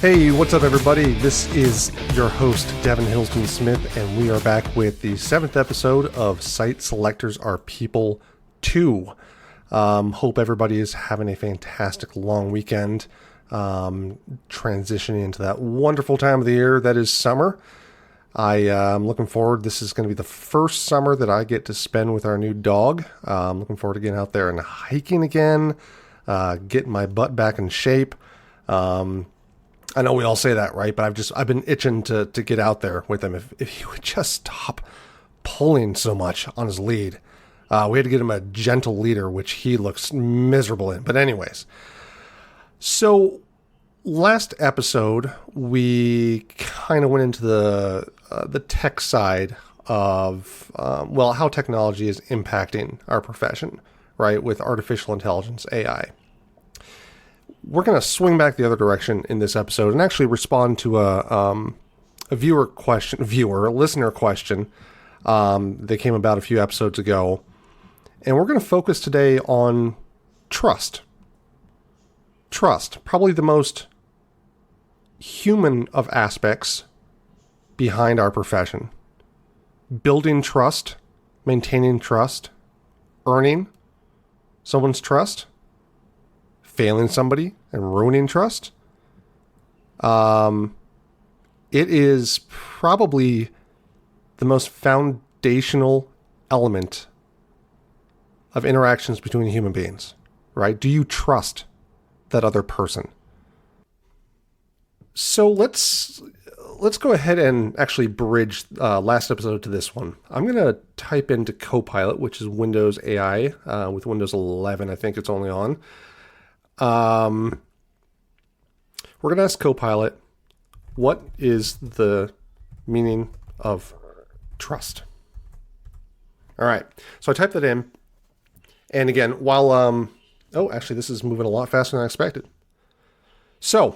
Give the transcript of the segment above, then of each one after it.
Hey, what's up, everybody? This is your host, Devin Hillsdon-Smith, and we are back with the 7th episode of Site Selectors Are People 2. Hope everybody is having a fantastic long weekend, transitioning into that wonderful time of the year that is summer. I'm looking forward. This is going to be the first summer that I get to spend with our new dog. I'm looking forward to getting out there and hiking again, getting my butt back in shape. I know we all say that, right? But I've been itching to get out there with him. If he would just stop pulling so much on his lead. We had to get him a gentle leader, which he looks miserable in. But anyways, so last episode, we kind of went into the tech side of, how technology is impacting our profession, right? With artificial intelligence, AI. We're going to swing back the other direction in this episode and actually respond to a listener question that came about a few episodes ago. And we're going to focus today on trust. Trust, probably the most human of aspects behind our profession. Building trust, maintaining trust, earning someone's trust, failing somebody and ruining trust. It is probably the most foundational element of interactions between human beings, right? Do you trust that other person? So let's go ahead and actually bridge last episode to this one. I'm going to type into Copilot, which is Windows AI with Windows 11. I think it's only on. We're going to ask Copilot, what is the meaning of trust? All right. So I typed that in. And again, while, actually this is moving a lot faster than I expected. So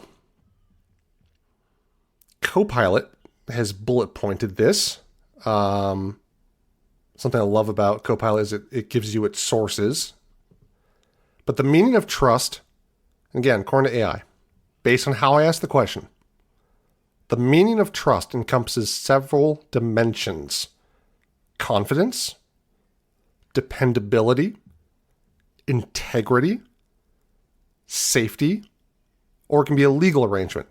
Copilot has bullet pointed this. Something I love about Copilot is it gives you its sources. But the meaning of trust, again, according to AI, based on how I asked the question, the meaning of trust encompasses several dimensions: confidence, dependability, integrity, safety, or it can be a legal arrangement,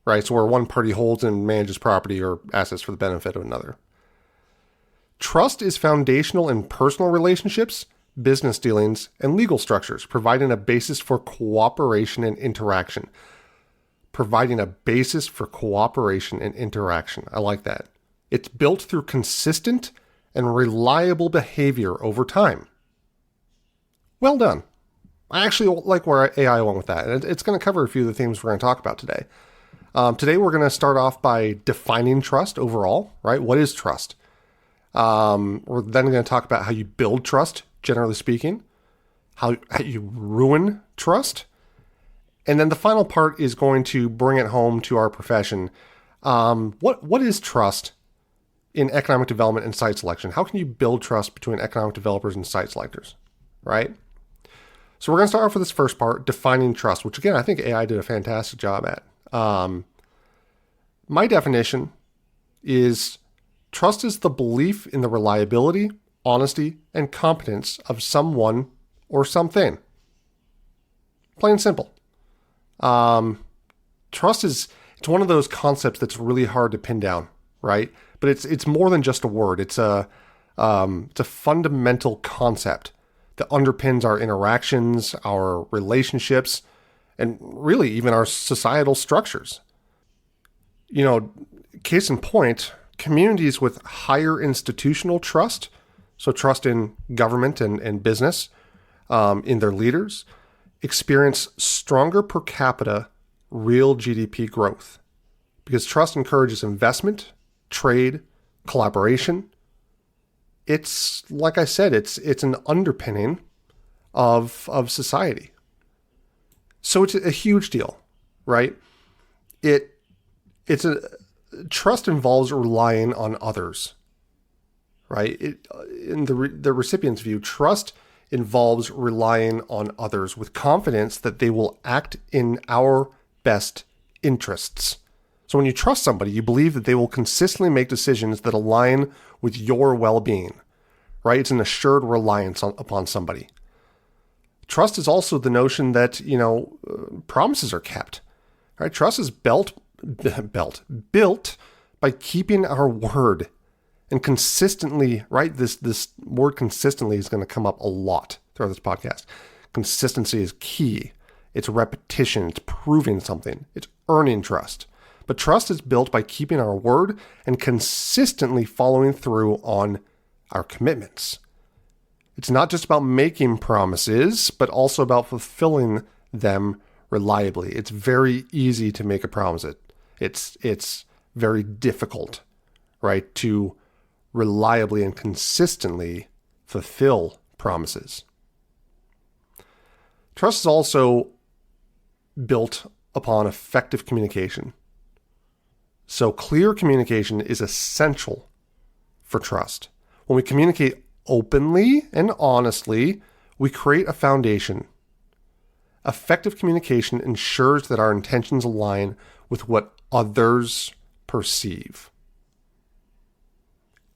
right? So where one party holds and manages property or assets for the benefit of another. Trust is foundational in personal relationships, business dealings, and legal structures, providing a basis for cooperation and interaction. Providing a basis for cooperation and interaction. I like that. It's built through consistent and reliable behavior over time. Well done. I actually like where AI went with that. And it's going to cover a few of the themes we're going to talk about today. Today we're going to start off by defining trust overall, right? What is trust? We're then going to talk about how you build trust, generally speaking, how you ruin trust. And then the final part is going to bring it home to our profession. What is trust in economic development and site selection? How can you build trust between economic developers and site selectors, right? So we're going to start off with this first part, defining trust, which again, I think AI did a fantastic job at. My definition is trust is the belief in the reliability, honesty, and competence of someone or something. Plain and simple. Trust it's one of those concepts that's really hard to pin down, right? But it's more than just a word. It's a fundamental concept that underpins our interactions, our relationships, and really even our societal structures. Case in point, communities with higher institutional trust, so trust in government and business, in their leaders, experience stronger per capita real GDP growth because trust encourages investment, trade, collaboration. It's, like I said, it's an underpinning of society. So it's a huge deal, right? Trust involves relying on others, right? In the recipient's view, trust involves relying on others with confidence that they will act in our best interests. So when you trust somebody, you believe that they will consistently make decisions that align with your well-being, right? It's an assured reliance upon somebody. Trust is also the notion that, promises are kept, right? Trust is built by keeping our word, and consistently, right? This word consistently is going to come up a lot throughout this podcast. Consistency is key. It's repetition. It's proving something. It's earning trust. But trust is built by keeping our word and consistently following through on our commitments. It's not just about making promises, but also about fulfilling them reliably. It's very easy to make a promise. It's very difficult, right, to reliably and consistently fulfill promises. Trust is also built upon effective communication. So clear communication is essential for trust. When we communicate openly and honestly, we create a foundation. Effective communication ensures that our intentions align with what others perceive.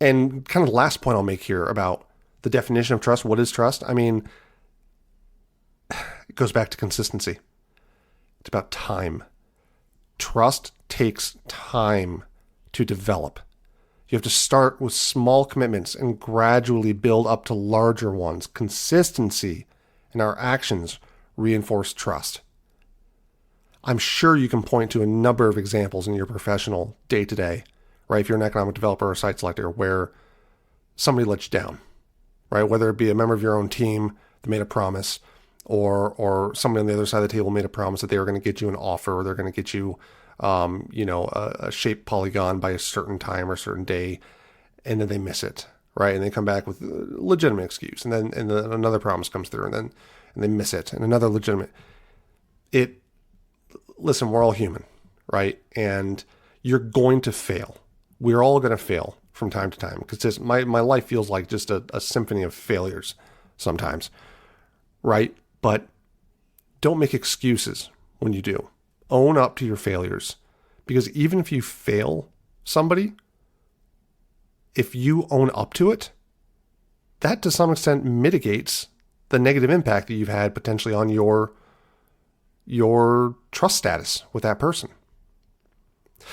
And kind of the last point I'll make here about the definition of trust. What is trust? I mean, it goes back to consistency. It's about time. Trust takes time to develop. You have to start with small commitments and gradually build up to larger ones. Consistency in our actions reinforce trust. I'm sure you can point to a number of examples in your professional day-to-day, right? If you're an economic developer or site selector, where somebody let you down, right? Whether it be a member of your own team that made a promise, or somebody on the other side of the table made a promise that they were going to get you an offer, or they're going to get you, a shaped polygon by a certain time or a certain day, and then they miss it, right? And they come back with a legitimate excuse, and then another promise comes through, and they miss it, and another legitimate. Listen, we're all human, right? And you're going to fail. We're all going to fail from time to time, because my life feels like just a symphony of failures sometimes, right? But don't make excuses when you do. Own up to your failures, because even if you fail somebody, if you own up to it, that to some extent mitigates the negative impact that you've had potentially on your trust status with that person.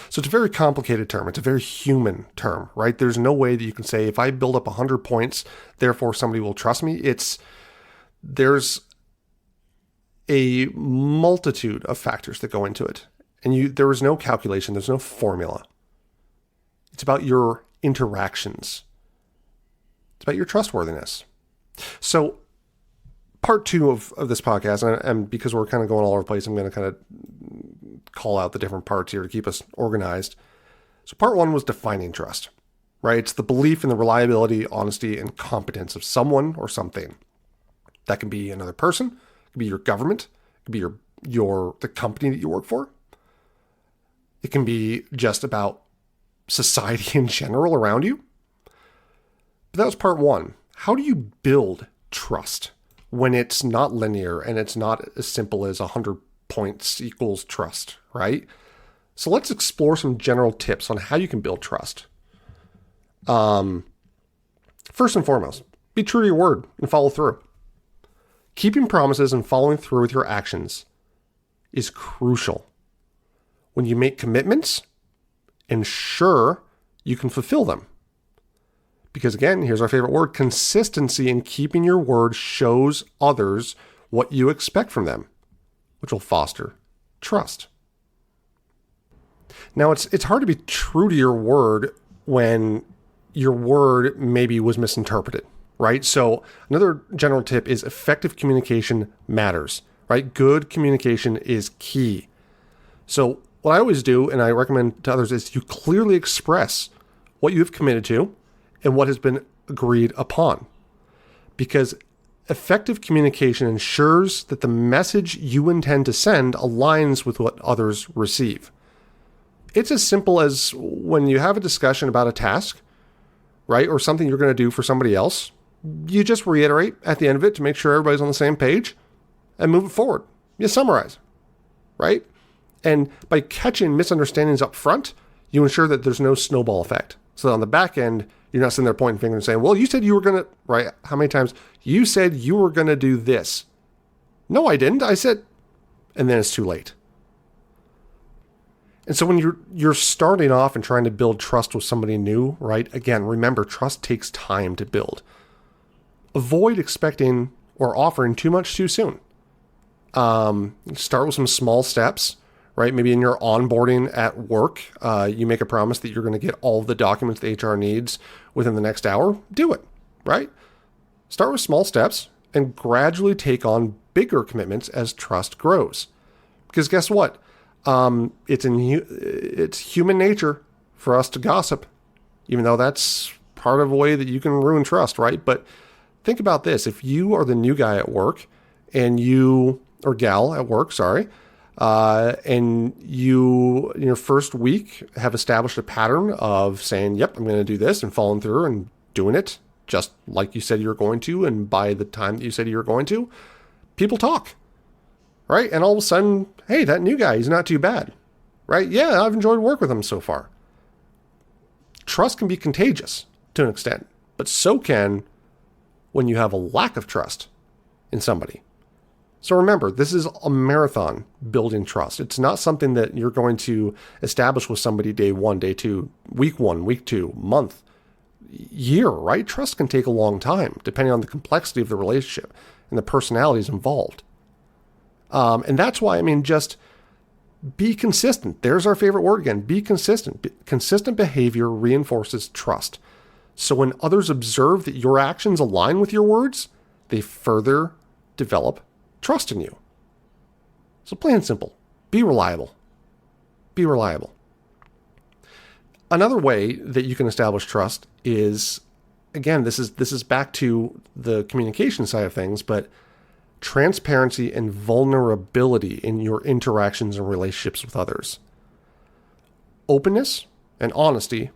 So it's a very complicated term. It's a very human term, right? There's no way that you can say, if I build up 100 points, therefore somebody will trust me. There's a multitude of factors that go into it. And there is no calculation. There's no formula. It's about your interactions. It's about your trustworthiness. So part 2 of this podcast, and because we're kind of going all over the place, I'm going to kind of call out the different parts here to keep us organized. So part 1 was defining trust, right? It's the belief in the reliability, honesty, and competence of someone or something. That can be another person, it can be your government, it can be the company that you work for. It can be just about society in general around you. But that was part 1. How do you build trust when it's not linear and it's not as simple as 100 points equals trust, right? So let's explore some general tips on how you can build trust. First and foremost, be true to your word and follow through. Keeping promises and following through with your actions is crucial. When you make commitments, ensure you can fulfill them. Because again, here's our favorite word, consistency in keeping your word shows others what you expect from them, which will foster trust. Now, it's hard to be true to your word when your word maybe was misinterpreted, right? So another general tip is effective communication matters, right? Good communication is key. So what I always do, and I recommend to others, is you clearly express what you have committed to and what has been agreed upon. Because effective communication ensures that the message you intend to send aligns with what others receive. It's as simple as when you have a discussion about a task, right, or something you're going to do for somebody else, you just reiterate at the end of it to make sure everybody's on the same page and move it forward. You summarize, right? And by catching misunderstandings up front, you ensure that there's no snowball effect. So on the back end, you're not sitting there pointing fingers and saying, well, you said you were going to, right? How many times? You said you were going to do this. No, I didn't. I said, and then it's too late. And so when you're starting off and trying to build trust with somebody new, right? Again, remember, trust takes time to build. Avoid expecting or offering too much too soon. Start with some small steps, right? Maybe in your onboarding at work, you make a promise that you're going to get all the documents the HR needs within the next hour. Do it, right? Start with small steps and gradually take on bigger commitments as trust grows. Because guess what? It's human nature for us to gossip, even though that's part of a way that you can ruin trust, right? But think about this. If you are the new guy at work and or gal at work, sorry, and you, in your first week, have established a pattern of saying, yep, I'm going to do this, and following through and doing it just like you said you were going to, and by the time that you said you were going to, people talk, right? And all of a sudden, hey, that new guy, he's not too bad, right? Yeah, I've enjoyed work with him so far. Trust can be contagious to an extent, but so can when you have a lack of trust in somebody. So remember, this is a marathon building trust. It's not something that you're going to establish with somebody day one, day two, week one, week two, month, year, right? Trust can take a long time, depending on the complexity of the relationship and the personalities involved. And that's why, just be consistent. There's our favorite word again. Be consistent. Consistent behavior reinforces trust. So when others observe that your actions align with your words, they further develop trust in you. So plain and simple, be reliable. Be reliable. Another way that you can establish trust is, again, this is back to the communication side of things, but transparency and vulnerability in your interactions and relationships with others. Openness and honesty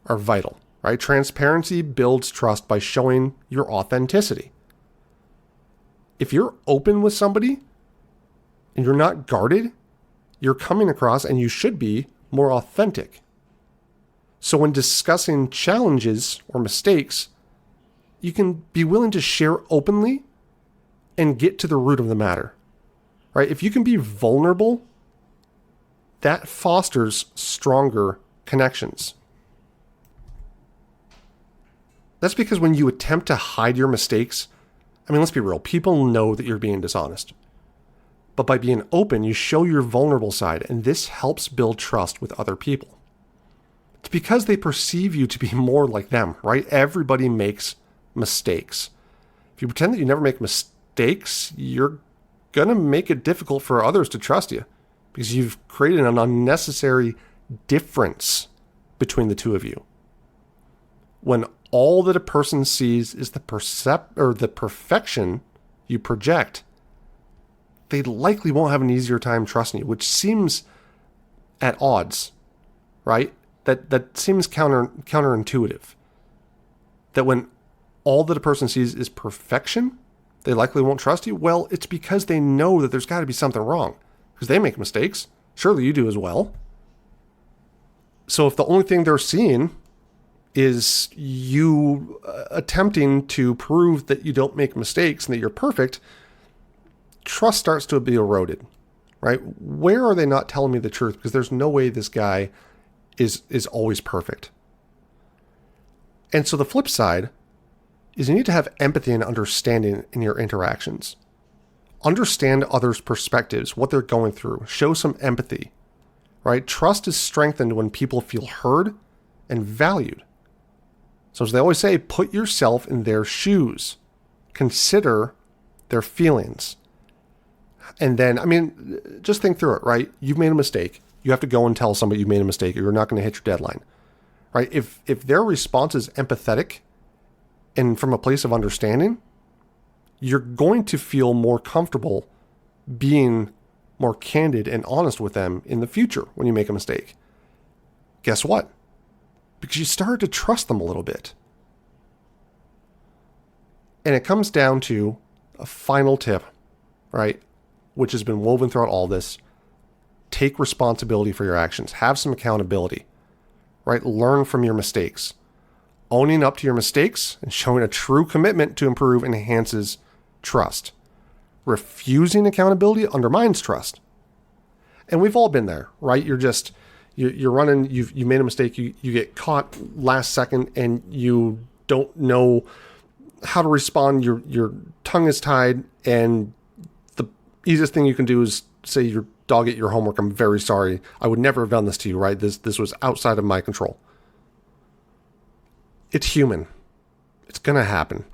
are vital, right? Transparency builds trust by showing your authenticity. If you're open with somebody and you're not guarded, you're coming across, and you should be, more authentic. So when discussing challenges or mistakes, you can be willing to share openly and get to the root of the matter, right? If you can be vulnerable, that fosters stronger connections. That's because when you attempt to hide your mistakes, let's be real, people know that you're being dishonest. But by being open, you show your vulnerable side, and this helps build trust with other people. It's because they perceive you to be more like them, right? Everybody makes mistakes. If you pretend that you never make mistakes, you're going to make it difficult for others to trust you because you've created an unnecessary difference between the two of you. When all that a person sees is the perfection you project, they likely won't have an easier time trusting you, which seems at odds, right? That seems counterintuitive. That when all that a person sees is perfection, they likely won't trust you. Well, it's because they know that there's got to be something wrong, because they make mistakes. Surely you do as well. So if the only thing they're seeing is you attempting to prove that you don't make mistakes and that you're perfect, trust starts to be eroded, right? Where are they not telling me the truth? Because there's no way this guy is always perfect. And so the flip side is you need to have empathy and understanding in your interactions. Understand others' perspectives, what they're going through. Show some empathy, right? Trust is strengthened when people feel heard and valued. So as they always say, put yourself in their shoes. Consider their feelings. And then, just think through it, right? You've made a mistake. You have to go and tell somebody you made a mistake or you're not going to hit your deadline, right? If their response is empathetic and from a place of understanding, you're going to feel more comfortable being more candid and honest with them in the future when you make a mistake. Guess what? Because you start to trust them a little bit. And it comes down to a final tip, right? Which has been woven throughout all this. take responsibility for your actions. Have some accountability, right? Learn from your mistakes. Owning up to your mistakes and showing a true commitment to improve enhances trust. Refusing accountability undermines trust. And we've all been there, right? You're running, you made a mistake, you get caught last second and you don't know how to respond. Your tongue is tied, and the easiest thing you can do is say your dog ate your homework. I'm very sorry. I would never have done this to you, right? This was outside of my control. It's human. It's going to happen.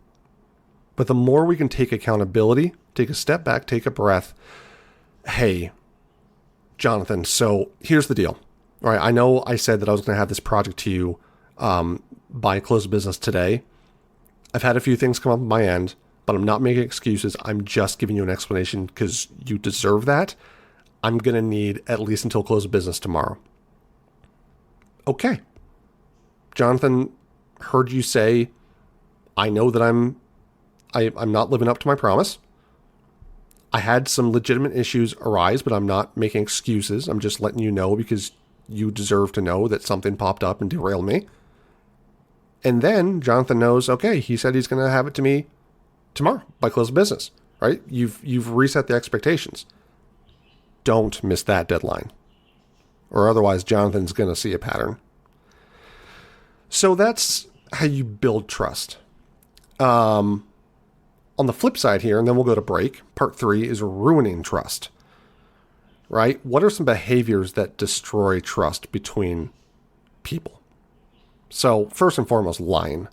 But the more we can take accountability, take a step back, take a breath. Hey, Jonathan, so here's the deal. All right, I know I said that I was going to have this project to you by close of business today. I've had a few things come up on my end, but I'm not making excuses. I'm just giving you an explanation because you deserve that. I'm going to need at least until close of business tomorrow. Okay. Jonathan heard you say, I know that I'm not living up to my promise. I had some legitimate issues arise, but I'm not making excuses. I'm just letting you know because you deserve to know that something popped up and derailed me. And then Jonathan knows, okay, he said he's going to have it to me tomorrow by close of business, right? You've reset the expectations. Don't miss that deadline, or otherwise Jonathan's going to see a pattern. So that's how you build trust. On the flip side here, and then we'll go to break, part 3 is ruining trust, right? What are some behaviors that destroy trust between people? So first and foremost, lying.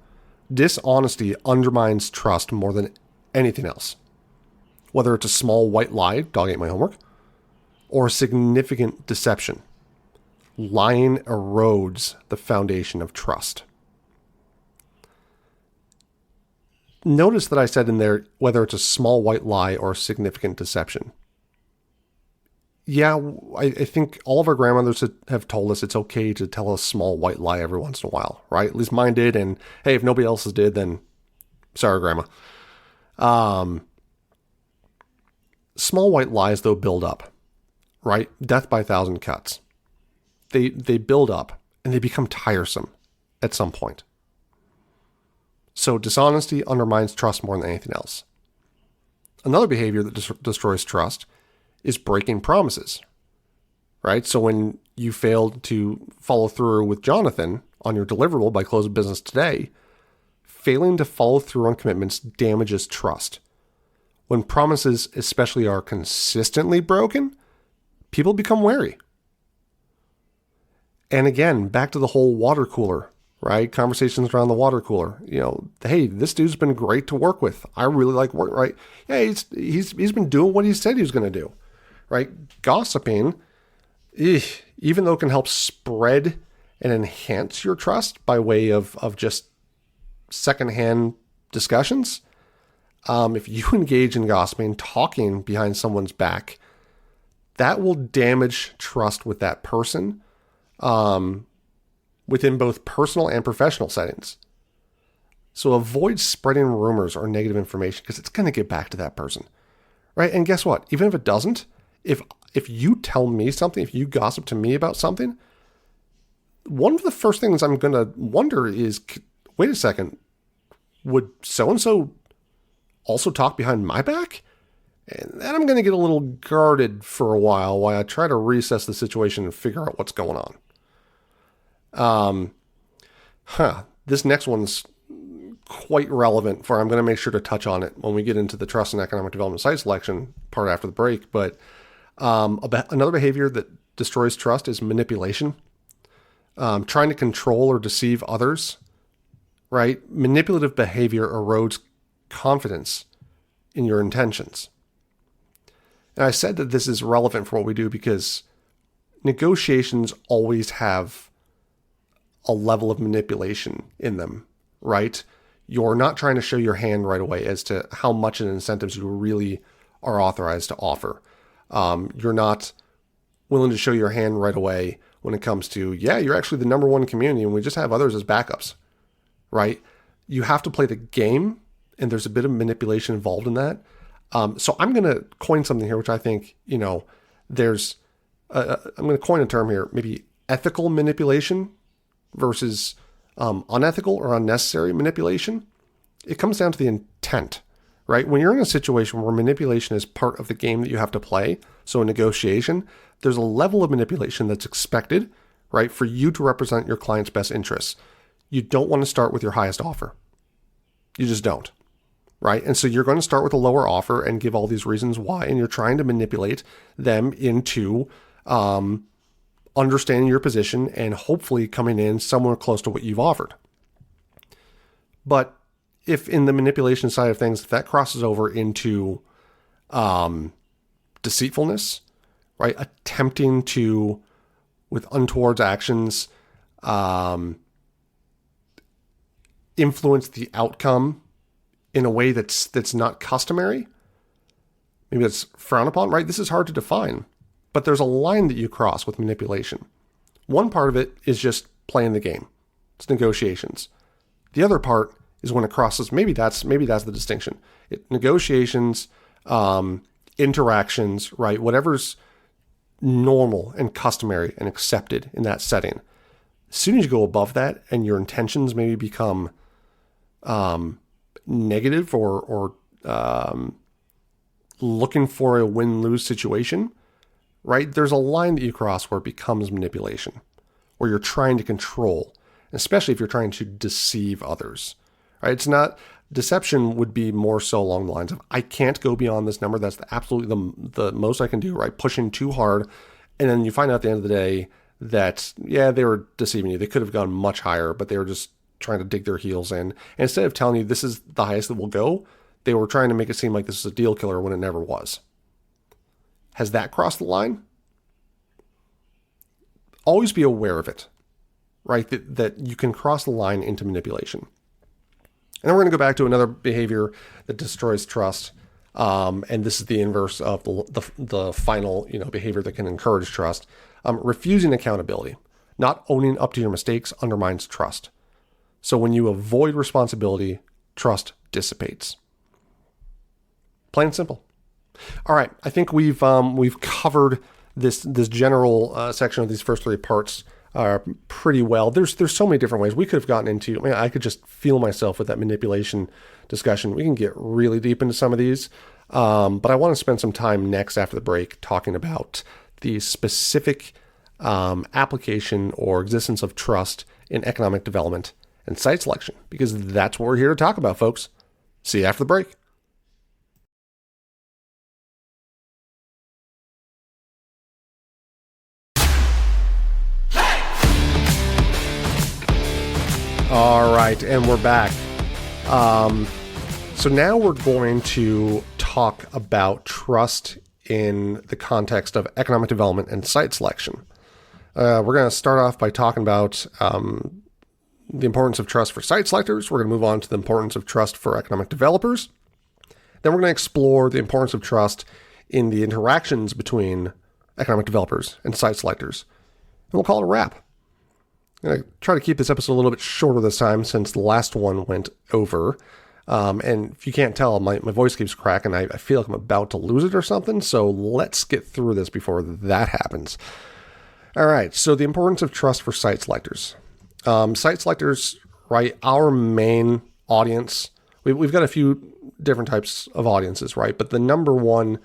Dishonesty undermines trust more than anything else. Whether it's a small white lie, dog ate my homework, or a significant deception. Lying erodes the foundation of trust. Notice that I said in there, whether it's a small white lie or a significant deception. Yeah, I think all of our grandmothers have told us it's okay to tell a small white lie every once in a while, right? At least mine did, and hey, if nobody else's did, then sorry, Grandma. Small white lies, though, build up, right? Death by a thousand cuts. They build up, and they become tiresome at some point. So dishonesty undermines trust more than anything else. Another behavior that destroys trust is breaking promises, right? So when you failed to follow through with Jonathan on your deliverable by close of business today, failing to follow through on commitments damages trust. When promises especially are consistently broken, people become wary. And again, back to the whole water cooler, right? Conversations around the water cooler. You know, hey, this dude's been great to work with. I really like work, right? Yeah, he's been doing what he said he was going to do, right? Gossiping, even though it can help spread and enhance your trust by way of just secondhand discussions. If you engage in gossiping, talking behind someone's back, that will damage trust with that person, within both personal and professional settings. So avoid spreading rumors or negative information because it's going to get back to that person, right? And guess what? Even if it doesn't, if you tell me something, if you gossip to me about something, one of the first things I'm going to wonder is, wait a second, would so-and-so also talk behind my back? And then I'm going to get a little guarded for a while I try to reassess the situation and figure out what's going on. This next one's quite relevant for, I'm going to make sure to touch on it when we get into the trust and economic development site selection part after the break. But another behavior that destroys trust is manipulation. Trying to control or deceive others, right? Manipulative behavior erodes confidence in your intentions. And I said that this is relevant for what we do because negotiations always have a level of manipulation in them, right? You're not trying to show your hand right away as to how much in incentives you really are authorized to offer. You're not willing to show your hand right away when it comes to, yeah, you're actually the number one community and we just have others as backups, right? You have to play the game, and there's a bit of manipulation involved in that. So I'm going to coin something here, which I think, there's I'm going to coin a term here, maybe ethical manipulation versus unethical or unnecessary manipulation. It comes down to the intent, right? When you're in a situation where manipulation is part of the game that you have to play, so a negotiation, there's a level of manipulation that's expected, right, for you to represent your client's best interests. You don't want to start with your highest offer. You just don't, right? And so you're going to start with a lower offer and give all these reasons why, and you're trying to manipulate them into understanding your position and hopefully coming in somewhere close to what you've offered. But if in the manipulation side of things, if that crosses over into deceitfulness, right? Attempting to, with untoward actions, influence the outcome in a way that's not customary, maybe that's frowned upon, right? This is hard to define, but there's a line that you cross with manipulation. One part of it is just playing the game. It's negotiations. The other part is when it crosses, maybe that's the distinction. Negotiations, interactions, right? Whatever's normal and customary and accepted in that setting. As soon as you go above that and your intentions maybe become negative or looking for a win-lose situation, right? There's a line that you cross where it becomes manipulation, where you're trying to control, especially if you're trying to deceive others, right? It's not, deception would be more so along the lines of, I can't go beyond this number. That's absolutely the most I can do, right? Pushing too hard. And then you find out at the end of the day that, yeah, they were deceiving you. They could have gone much higher, but they were just trying to dig their heels in. And instead of telling you this is the highest that we'll go, they were trying to make it seem like this is a deal killer when it never was. Has that crossed the line? Always be aware of it, right? That you can cross the line into manipulation. And then we're going to go back to another behavior that destroys trust. And this is the inverse of the final, behavior that can encourage trust. Refusing accountability, not owning up to your mistakes undermines trust. So when you avoid responsibility, trust dissipates. Plain and simple. All right, I think we've covered this general section of these first three parts pretty well. There's so many different ways we could have gotten into. I could just feel myself with that manipulation discussion. We can get really deep into some of these, but I want to spend some time next after the break talking about the specific application or existence of trust in economic development and site selection, because that's what we're here to talk about, folks. See you after the break. All right, and we're back. So now we're going to talk about trust in the context of economic development and site selection. We're going to start off by talking about the importance of trust for site selectors. We're going to move on to the importance of trust for economic developers. Then we're going to explore the importance of trust in the interactions between economic developers and site selectors. And we'll call it a wrap. I'm going to try to keep this episode a little bit shorter this time since the last one went over. And if you can't tell, my voice keeps cracking. I feel like I'm about to lose it or something. So let's get through this before that happens. All right. So the importance of trust for site selectors. Site selectors, right? Our main audience. We've got a few different types of audiences, right? But the number one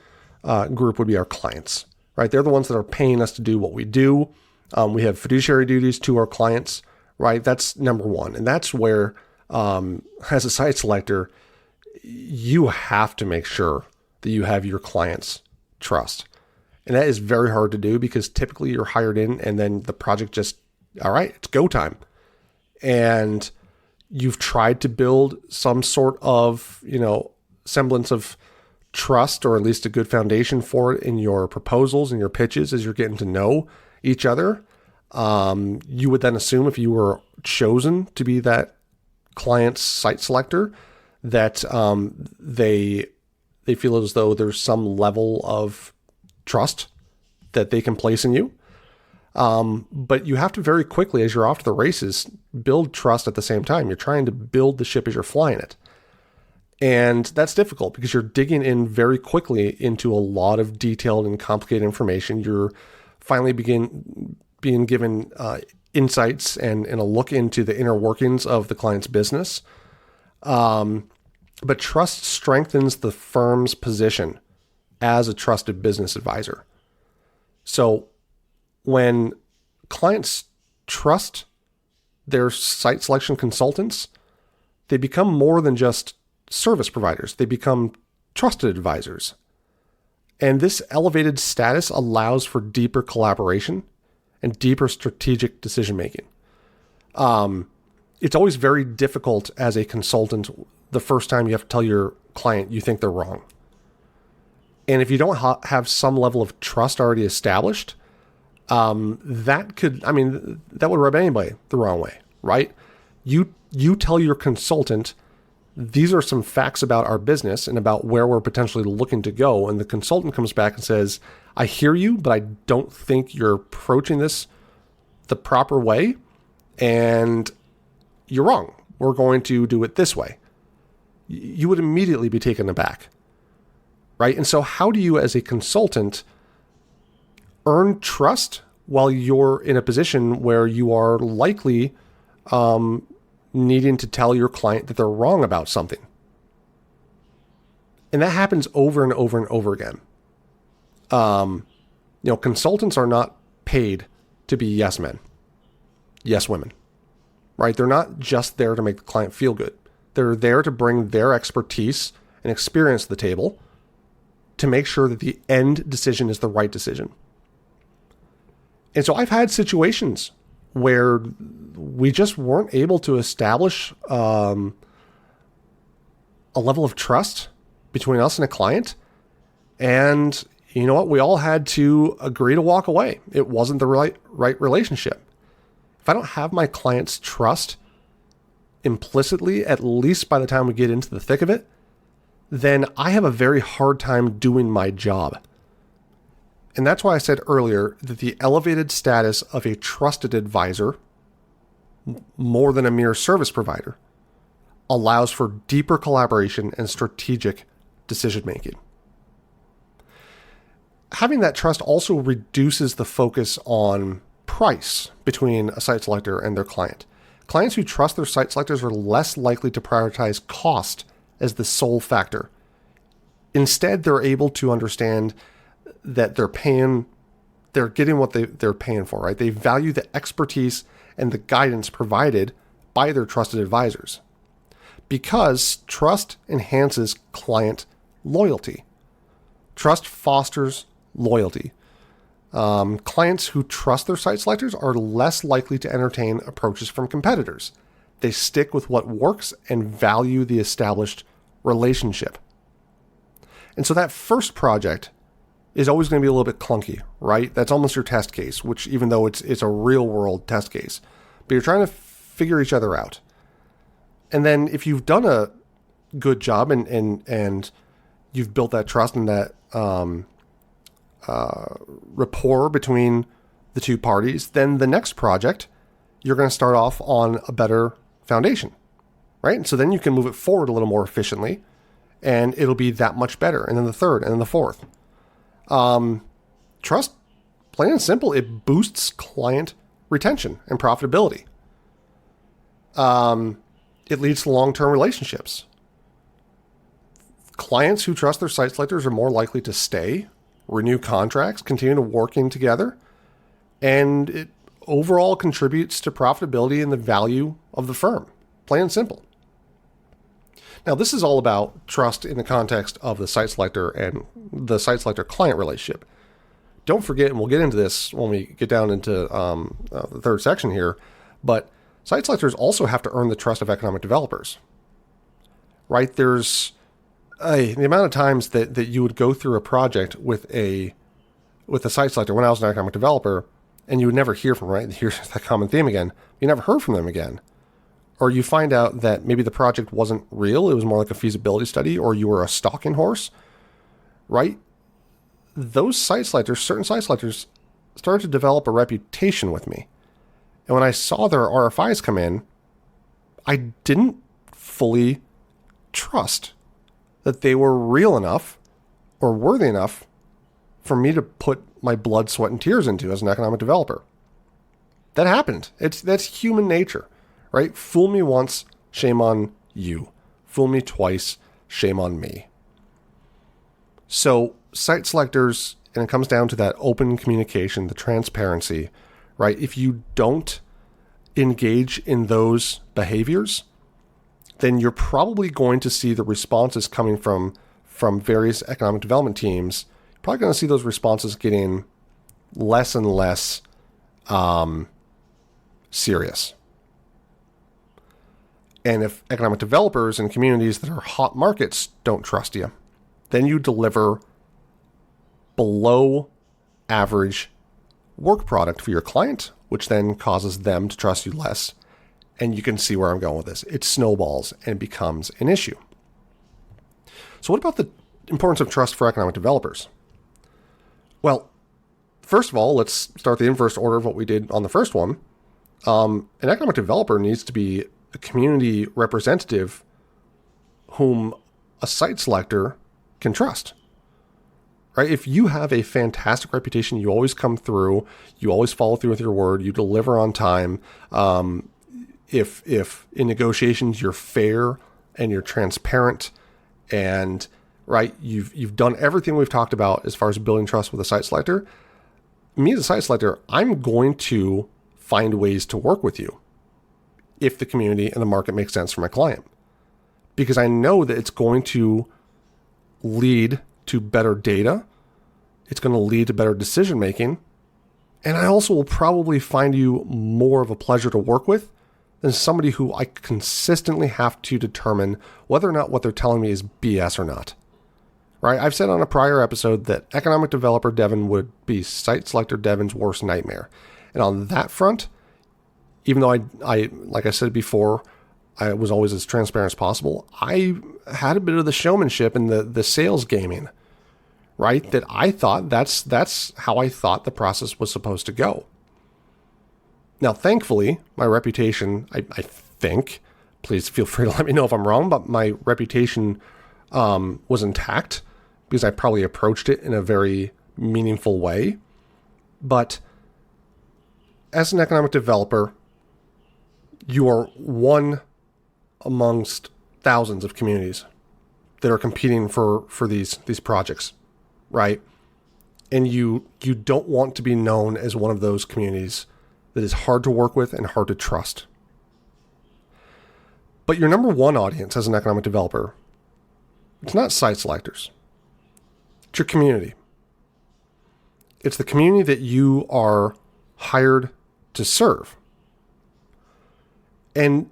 group would be our clients, right? They're the ones that are paying us to do what we do. We have fiduciary duties to our clients, right? That's number one. And that's where, as a site selector, you have to make sure that you have your clients' trust. And that is very hard to do because typically you're hired in and then the project just, all right, it's go time. And you've tried to build some sort of, semblance of trust, or at least a good foundation for it in your proposals and your pitches as you're getting to know each other. You would then assume, if you were chosen to be that client's site selector, that they feel as though there's some level of trust that they can place in you. But you have to very quickly, as you're off to the races, build trust at the same time. You're trying to build the ship as you're flying it. And that's difficult because you're digging in very quickly into a lot of detailed and complicated information. You're finally being given insights and a look into the inner workings of the client's business. But trust strengthens the firm's position as a trusted business advisor. So when clients trust their site selection consultants, they become more than just service providers. They become trusted advisors. And this elevated status allows for deeper collaboration and deeper strategic decision making. It's always very difficult as a consultant the first time you have to tell your client you think they're wrong. And if you don't have some level of trust already established, that would rub anybody the wrong way, right? You tell your consultant, these are some facts about our business and about where we're potentially looking to go. And the consultant comes back and says, I hear you, but I don't think you're approaching this the proper way. And you're wrong. We're going to do it this way. You would immediately be taken aback, right? And so how do you, as a consultant, earn trust while you're in a position where you are likely needing to tell your client that they're wrong about something? And that happens over and over and over again. Consultants are not paid to be yes men, yes women, right? They're not just there to make the client feel good. They're there to bring their expertise and experience to the table to make sure that the end decision is the right decision. And so I've had situations where we just weren't able to establish a level of trust between us and a client. And you know what? We all had to agree to walk away. It wasn't the right relationship. If I don't have my client's trust implicitly, at least by the time we get into the thick of it, then I have a very hard time doing my job. And that's why I said earlier that the elevated status of a trusted advisor, more than a mere service provider, allows for deeper collaboration and strategic decision making. Having that trust also reduces the focus on price between a site selector and their client. Clients who trust their site selectors are less likely to prioritize cost as the sole factor. Instead, they're able to understand that they're getting what they're paying for, right? They value the expertise and the guidance provided by their trusted advisors, because trust enhances client loyalty. Trust fosters loyalty. Clients who trust their site selectors are less likely to entertain approaches from competitors. They stick with what works and value the established relationship. And so that first project is always going to be a little bit clunky, right? That's almost your test case, which even though it's a real world test case, but you're trying to figure each other out. And then if you've done a good job and you've built that trust and that rapport between the two parties, then the next project, you're going to start off on a better foundation, right? And so then you can move it forward a little more efficiently and it'll be that much better. And then the third and then the fourth. Trust, plain and simple, it boosts client retention and profitability. It leads to long-term relationships. Clients who trust their site selectors are more likely to stay, renew contracts, continue to working together, and it overall contributes to profitability and the value of the firm. Plain and simple. Now, this is all about trust in the context of the site selector and the site selector client relationship. Don't forget, and we'll get into this when we get down into the third section here, but site selectors also have to earn the trust of economic developers, right? There's the amount of times that you would go through a project with a site selector when I was an economic developer, and you would never hear from them, right? Here's that common theme again. You never heard from them again. Or you find out that maybe the project wasn't real, it was more like a feasibility study, or you were a stalking horse, right? Those site selectors, certain site selectors, started to develop a reputation with me. And when I saw their RFIs come in, I didn't fully trust that they were real enough or worthy enough for me to put my blood, sweat, and tears into as an economic developer. That happened. That's human nature, right? Fool me once, shame on you. Fool me twice, shame on me. So site selectors, and it comes down to that open communication, the transparency, right? If you don't engage in those behaviors, then you're probably going to see the responses coming from various economic development teams. You're probably going to see those responses getting less and less serious. And if economic developers and communities that are hot markets don't trust you, then you deliver below average work product for your client, which then causes them to trust you less. And you can see where I'm going with this. It snowballs and becomes an issue. So what about the importance of trust for economic developers? Well, first of all, let's start the inverse order of what we did on the first one. An economic developer needs to be a community representative whom a site selector can trust. Right? If you have a fantastic reputation, you always come through, you always follow through with your word, you deliver on time. If in negotiations you're fair and you're transparent, and right, you've done everything we've talked about as far as building trust with a site selector. Me as a site selector, I'm going to find ways to work with you if the community and the market makes sense for my client, because I know that it's going to lead to better data. It's going to lead to better decision making. And I also will probably find you more of a pleasure to work with than somebody who I consistently have to determine whether or not what they're telling me is BS or not. Right? I've said on a prior episode that economic developer Devin would be site selector Devin's worst nightmare. And on that front, even though I like I said before, I was always as transparent as possible, I had a bit of the showmanship and the sales gaming, right? That I thought that's how I thought the process was supposed to go. Now, thankfully, my reputation, I think, please feel free to let me know if I'm wrong, but my reputation was intact because I probably approached it in a very meaningful way. But as an economic developer, you are one amongst thousands of communities that are competing for these projects, right? And you don't want to be known as one of those communities that is hard to work with and hard to trust. But your number one audience as an economic developer, it's not site selectors. It's your community. It's the community that you are hired to serve. And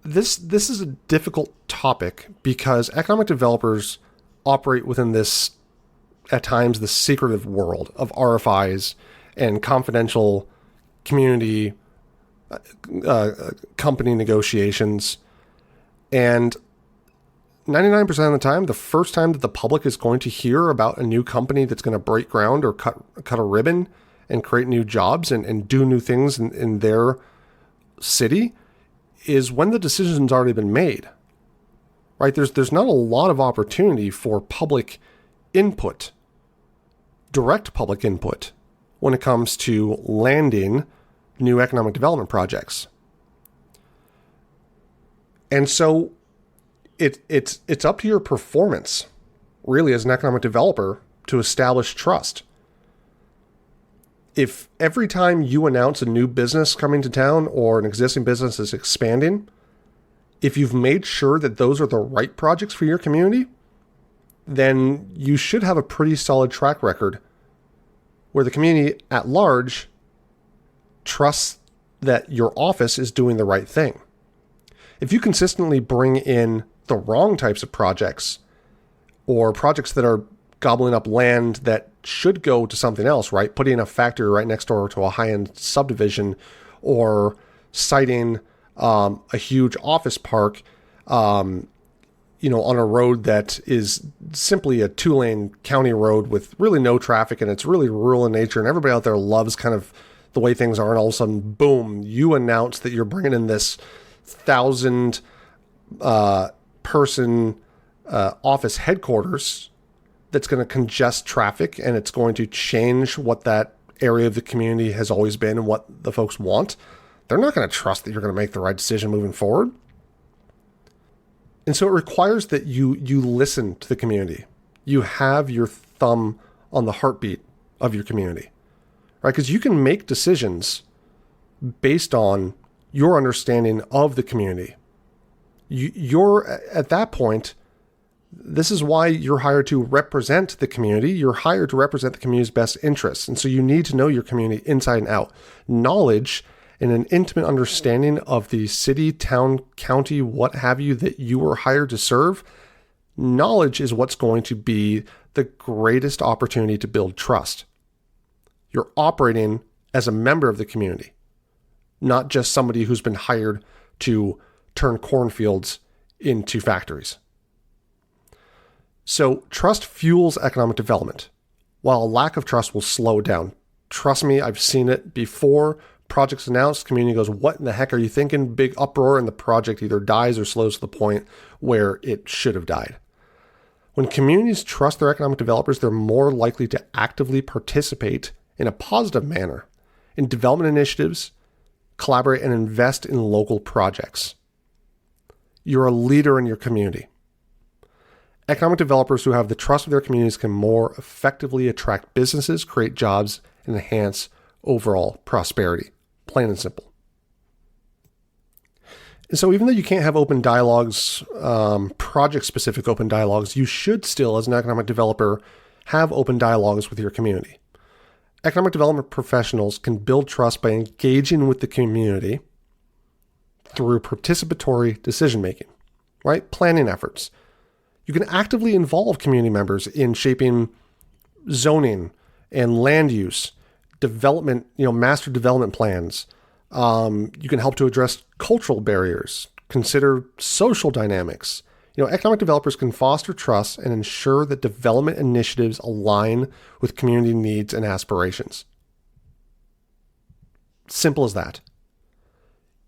this is a difficult topic because economic developers operate within this, at times, the secretive world of RFIs and confidential community company negotiations. And 99% of the time, the first time that the public is going to hear about a new company that's going to break ground or cut a ribbon and create new jobs and do new things in their city is when the decision's already been made, right? There's not a lot of opportunity for public input, direct public input, when it comes to landing new economic development projects. And so it's up to your performance, really, as an economic developer to establish trust. If every time you announce a new business coming to town or an existing business is expanding, if you've made sure that those are the right projects for your community, then you should have a pretty solid track record where the community at large trusts that your office is doing the right thing. If you consistently bring in the wrong types of projects or projects that are gobbling up land that should go to something else, right? Putting a factory right next door to a high-end subdivision or citing a huge office park, on a road that is simply a 2-lane county road with really no traffic and it's really rural in nature and everybody out there loves kind of the way things are, and all of a sudden, boom, you announce that you're bringing in this 1,000 person office headquarters that's going to congest traffic, and it's going to change what that area of the community has always been and what the folks want, they're not going to trust that you're going to make the right decision moving forward. And so it requires that you listen to the community. You have your thumb on the heartbeat of your community, right? Because you can make decisions based on your understanding of the community. You're at that point, this is why you're hired to represent the community. You're hired to represent the community's best interests. And so you need to know your community inside and out. Knowledge and an intimate understanding of the city, town, county, what have you, that you were hired to serve. Knowledge is what's going to be the greatest opportunity to build trust. You're operating as a member of the community, not just somebody who's been hired to turn cornfields into factories. So trust fuels economic development, while a lack of trust will slow down. Trust me, I've seen it before. Project's announced, community goes, what in the heck are you thinking? Big uproar, and the project either dies or slows to the point where it should have died. When communities trust their economic developers, they're more likely to actively participate in a positive manner in development initiatives, collaborate, and invest in local projects. You're a leader in your community. Economic developers who have the trust of their communities can more effectively attract businesses, create jobs, and enhance overall prosperity. Plain and simple. And so even though you can't have open dialogues, project-specific open dialogues, you should still, as an economic developer, have open dialogues with your community. Economic development professionals can build trust by engaging with the community through participatory decision-making, right? Planning efforts. You can actively involve community members in shaping zoning and land use, development, master development plans. You can help to address cultural barriers, consider social dynamics. Economic developers can foster trust and ensure that development initiatives align with community needs and aspirations. Simple as that.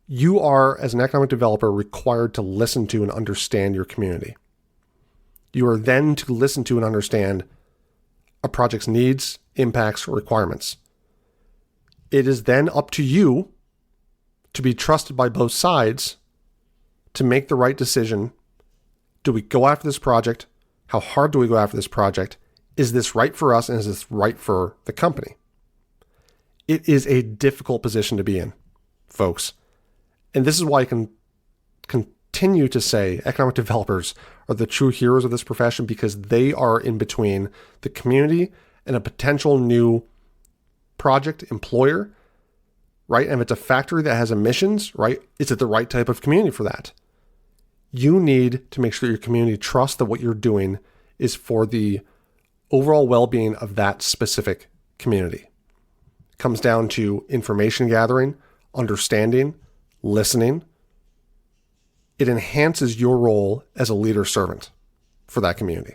You are, as an economic developer, required to listen to and understand your community. You are then to listen to and understand a project's needs, impacts, or requirements. It is then up to you to be trusted by both sides to make the right decision. Do we go after this project? How hard do we go after this project? Is this right for us, and is this right for the company? It is a difficult position to be in, folks. And this is why I can continue to say economic developers are the true heroes of this profession, because they are in between the community and a potential new project employer, right? And if it's a factory that has emissions, right? Is it the right type of community for that? You need to make sure your community trusts that what you're doing is for the overall well-being of that specific community. It comes down to information gathering, understanding, listening. It enhances your role as a leader servant for that community.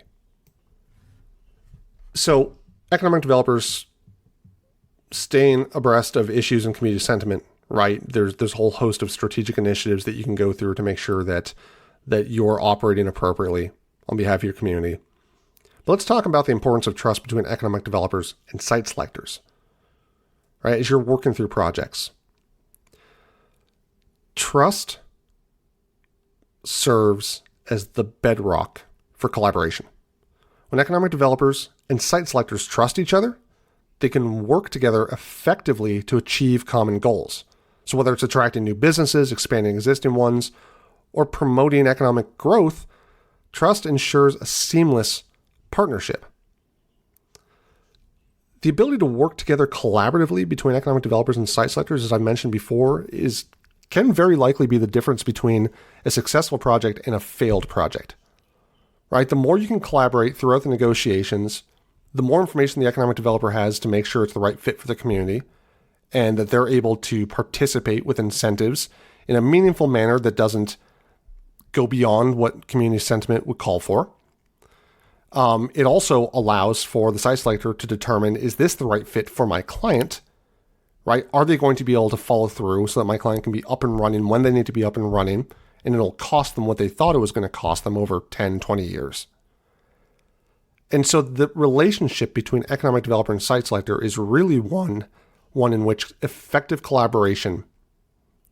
So economic developers staying abreast of issues and community sentiment, right? There's a whole host of strategic initiatives that you can go through to make sure that you're operating appropriately on behalf of your community. But let's talk about the importance of trust between economic developers and site selectors, right? As you're working through projects. Trust serves as the bedrock for collaboration. When economic developers and site selectors trust each other, they can work together effectively to achieve common goals. So whether it's attracting new businesses, expanding existing ones, or promoting economic growth, trust ensures a seamless partnership. The ability to work together collaboratively between economic developers and site selectors, as I mentioned before, can very likely be the difference between a successful project and a failed project. Right? The more you can collaborate throughout the negotiations, the more information the economic developer has to make sure it's the right fit for the community, and that they're able to participate with incentives in a meaningful manner that doesn't go beyond what community sentiment would call for. It also allows for the site selector to determine, is this the right fit for my client? Right? Are they going to be able to follow through so that my client can be up and running when they need to be up and running, and it'll cost them what they thought it was going to cost them over 10, 20 years? And so the relationship between economic developer and site selector is really one in which effective collaboration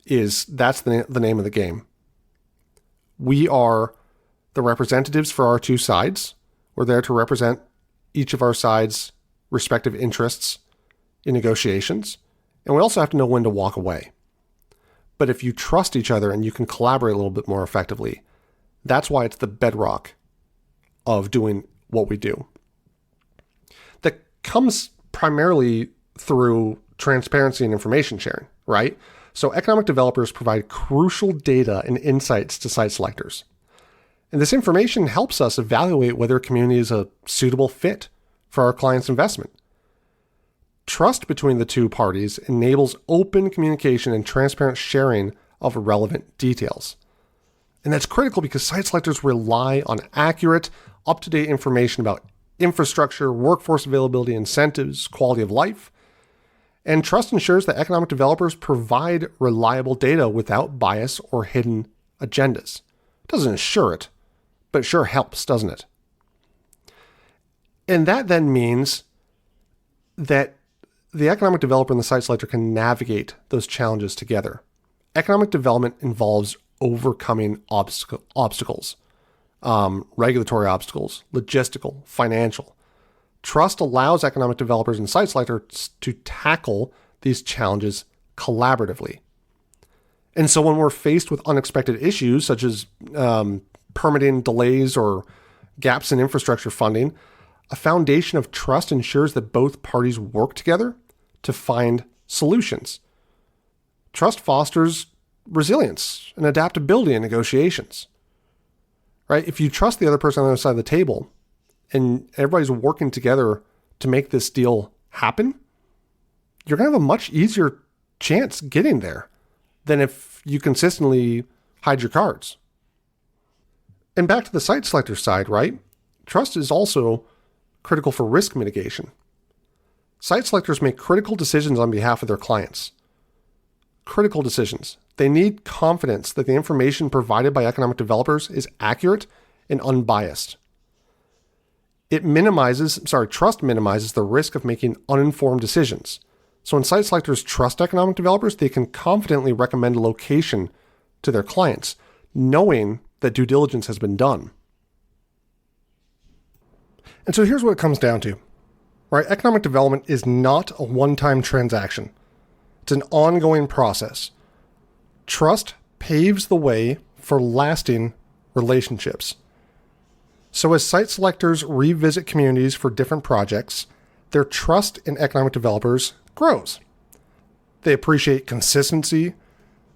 that's the name of the game. We are the representatives for our two sides. We're there to represent each of our sides' respective interests in negotiations. And we also have to know when to walk away. But if you trust each other and you can collaborate a little bit more effectively, that's why it's the bedrock of doing what we do. That comes primarily through transparency and information sharing, right? So economic developers provide crucial data and insights to site selectors. And this information helps us evaluate whether a community is a suitable fit for our client's investment. Trust between the two parties enables open communication and transparent sharing of relevant details. And that's critical because site selectors rely on accurate, up-to-date information about infrastructure, workforce availability, incentives, quality of life. And trust ensures that economic developers provide reliable data without bias or hidden agendas. It doesn't ensure it, but it sure helps, doesn't it? And that then means that the economic developer and the site selector can navigate those challenges together. Economic development involves overcoming obstacles, regulatory obstacles, logistical, financial. Trust allows economic developers and site selectors to tackle these challenges collaboratively. And so when we're faced with unexpected issues, such as permitting delays or gaps in infrastructure funding, a foundation of trust ensures that both parties work together to find solutions. Trust fosters resilience and adaptability in negotiations, right? If you trust the other person on the other side of the table and everybody's working together to make this deal happen, you're going to have a much easier chance getting there than if you consistently hide your cards. And back to the site selector side, right? Trust is also critical for risk mitigation. Site selectors make critical decisions on behalf of their clients. Critical decisions. They need confidence that the information provided by economic developers is accurate and unbiased. Trust minimizes the risk of making uninformed decisions. So when site selectors trust economic developers, they can confidently recommend a location to their clients, knowing that due diligence has been done. And so here's what it comes down to, right? Economic development is not a one-time transaction. It's an ongoing process. Trust paves the way for lasting relationships. So as site selectors revisit communities for different projects, their trust in economic developers grows. They appreciate consistency,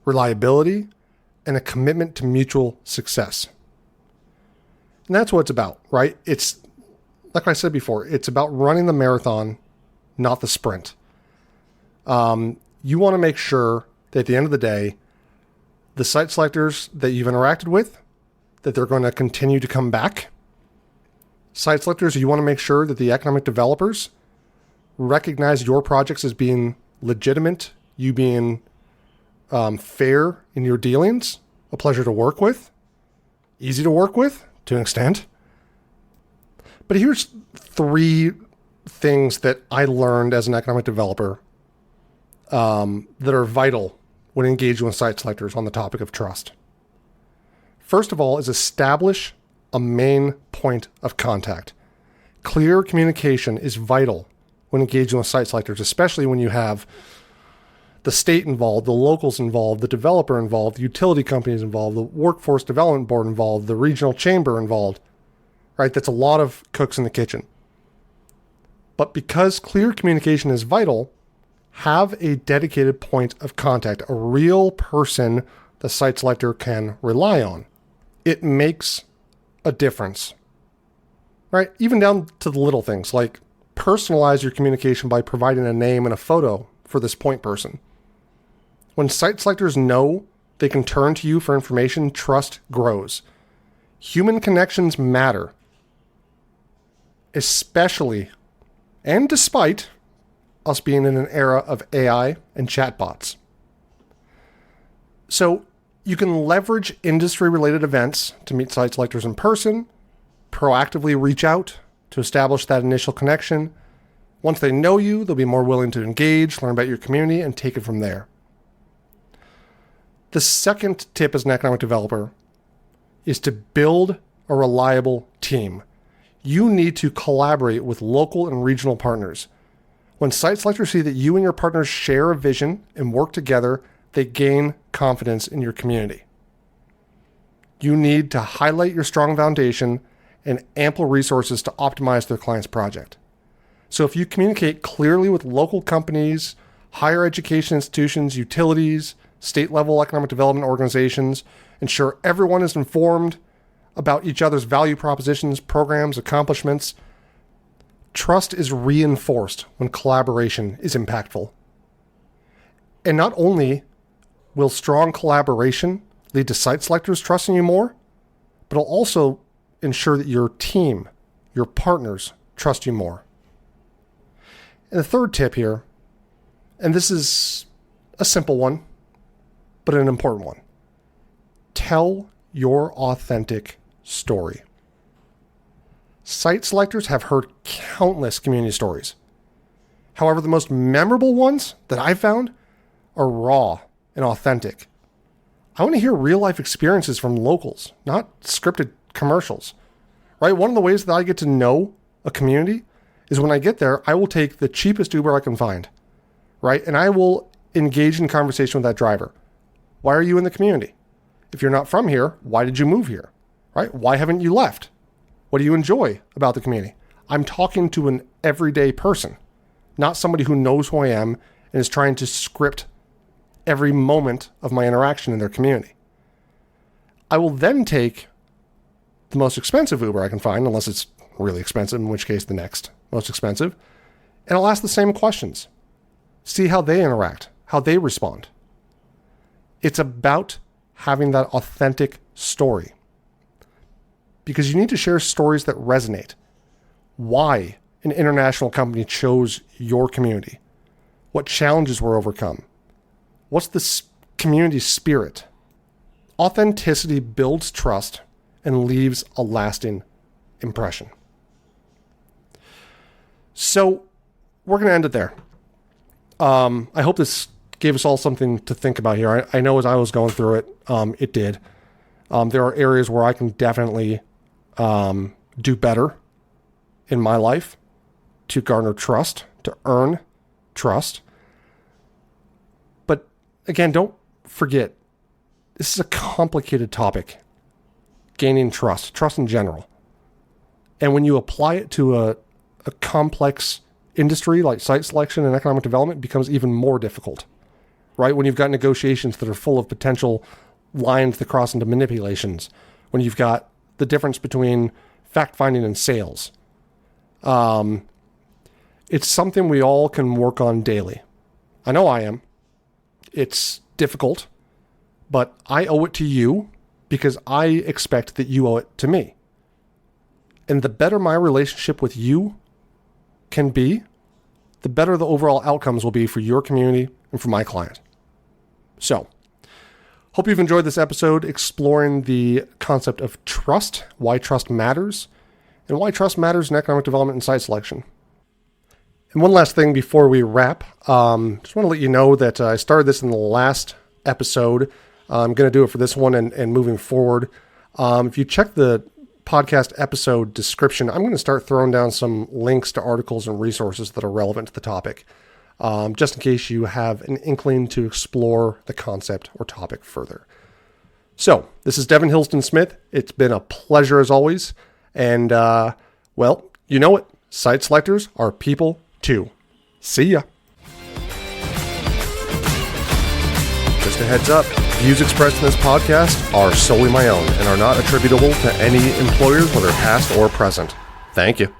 reliability, and a commitment to mutual success. And that's what it's about, right? It's, like I said before, it's about running the marathon, not the sprint. You want to make sure that at the end of the day, the site selectors that you've interacted with, that they're going to continue to come back. Site selectors, you want to make sure that the economic developers recognize your projects as being legitimate, you being fair in your dealings, a pleasure to work with, easy to work with to an extent. But here's 3 things that I learned as an economic developer that are vital when engaging with site selectors on the topic of trust. First of all is establish a main point of contact. Clear communication is vital when engaging with site selectors, especially when you have the state involved, the locals involved, the developer involved, the utility companies involved, the workforce development board involved, the regional chamber involved, right? That's a lot of cooks in the kitchen. But because clear communication is vital, have a dedicated point of contact, a real person the site selector can rely on. It makes a difference, right? Even down to the little things like personalize your communication by providing a name and a photo for this point person. When site selectors know they can turn to you for information, trust grows. Human connections matter, especially and despite us being in an era of AI and chatbots. So you can leverage industry-related events to meet site selectors in person, proactively reach out to establish that initial connection. Once they know you, they'll be more willing to engage, learn about your community, and take it from there. The second tip as an economic developer is to build a reliable team. You need to collaborate with local and regional partners. When site selectors see that you and your partners share a vision and work together, they gain confidence in your community. You need to highlight your strong foundation and ample resources to optimize their client's project. So if you communicate clearly with local companies, higher education institutions, utilities, state-level economic development organizations, ensure everyone is informed about each other's value propositions, programs, accomplishments, trust is reinforced when collaboration is impactful. And not only will strong collaboration lead to site selectors trusting you more, but it'll also ensure that your team, your partners, trust you more. And the third tip here, and this is a simple one, but an important one. Tell your authentic story. Site selectors have heard countless community stories. However, the most memorable ones that I've found are raw and authentic. I want to hear real life experiences from locals, not scripted commercials, right? One of the ways that I get to know a community is when I get there, I will take the cheapest Uber I can find, right? And I will engage in conversation with that driver. Why are you in the community? If you're not from here, why did you move here? Right? Why haven't you left? What do you enjoy about the community? I'm talking to an everyday person, not somebody who knows who I am and is trying to script every moment of my interaction in their community. I will then take the most expensive Uber I can find, unless it's really expensive, in which case the next most expensive, and I'll ask the same questions. See how they interact, how they respond. It's about having that authentic story. Because you need to share stories that resonate. Why an international company chose your community. What challenges were overcome. What's the community spirit? Authenticity builds trust and leaves a lasting impression. So we're going to end it there. I hope this gave us all something to think about here. I know as I was going through it, it did. There are areas where I can definitely do better in my life to garner trust, to earn trust. But again, don't forget, this is a complicated topic, gaining trust in general. And when you apply it to a complex industry like site selection and economic development, it becomes even more difficult, right? When you've got negotiations that are full of potential lines that cross into manipulations, when you've got the difference between fact-finding and sales. It's something we all can work on daily. I know I am. It's difficult, but I owe it to you because I expect that you owe it to me. And the better my relationship with you can be, the better the overall outcomes will be for your community and for my client. So, hope you've enjoyed this episode exploring the concept of trust, why trust matters, and why trust matters in economic development and site selection. And one last thing before we wrap, just want to let you know that I started this in the last episode. I'm going to do it for this one and moving forward. If you check the podcast episode description, I'm going to start throwing down some links to articles and resources that are relevant to the topic, just in case you have an inkling to explore the concept or topic further. So, this is Devin Hillsdon-Smith. It's been a pleasure as always. And, well, you know it. Site selectors are people too. See ya. Just a heads up, views expressed in this podcast are solely my own and are not attributable to any employers, whether past or present. Thank you.